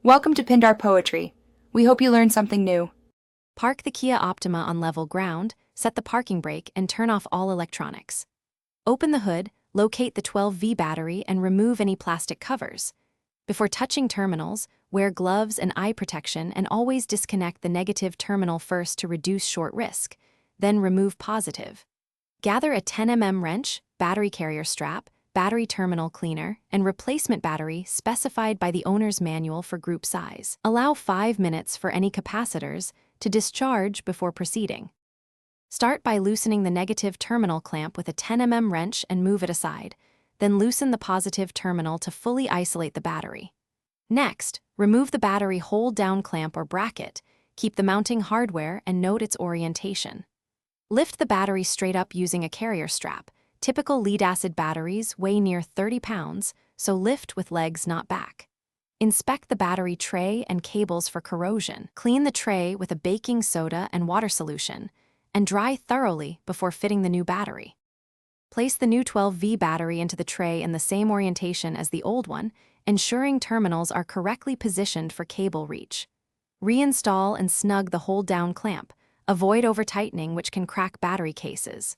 Welcome to Pindar Poetry. We hope you learned something new. Park the Kia Optima on level ground, set the parking brake, and turn off all electronics. Open the hood, locate the 12V battery, and remove any plastic covers. Before touching terminals, wear gloves and eye protection and always disconnect the negative terminal first to reduce short risk, then remove positive. Gather a 10mm wrench, battery carrier strap, battery terminal cleaner, and replacement battery specified by the owner's manual for group size. Allow 5 minutes for any capacitors to discharge before proceeding. Start by loosening the negative terminal clamp with a 10mm wrench and move it aside, then loosen the positive terminal to fully isolate the battery. Next, remove the battery hold-down clamp or bracket, keep the mounting hardware, and note its orientation. Lift the battery straight up using a carrier strap. Typical lead-acid batteries weigh near 30 pounds, so lift with legs, not back. Inspect the battery tray and cables for corrosion. Clean the tray with a baking soda and water solution, and dry thoroughly before fitting the new battery. Place the new 12V battery into the tray in the same orientation as the old one, ensuring terminals are correctly positioned for cable reach. Reinstall and snug the hold-down clamp. Avoid over-tightening, which can crack battery cases.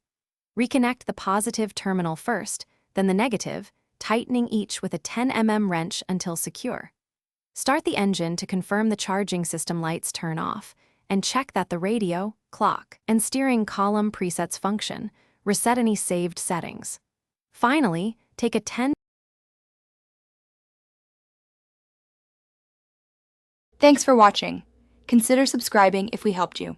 Reconnect the positive terminal first, then the negative, tightening each with a 10mm wrench until secure. Start the engine to confirm the charging system lights turn off, and check that the radio, clock, and steering column presets function. Reset any saved settings. Finally, take a 10. Thanks for watching. Consider subscribing if we helped you.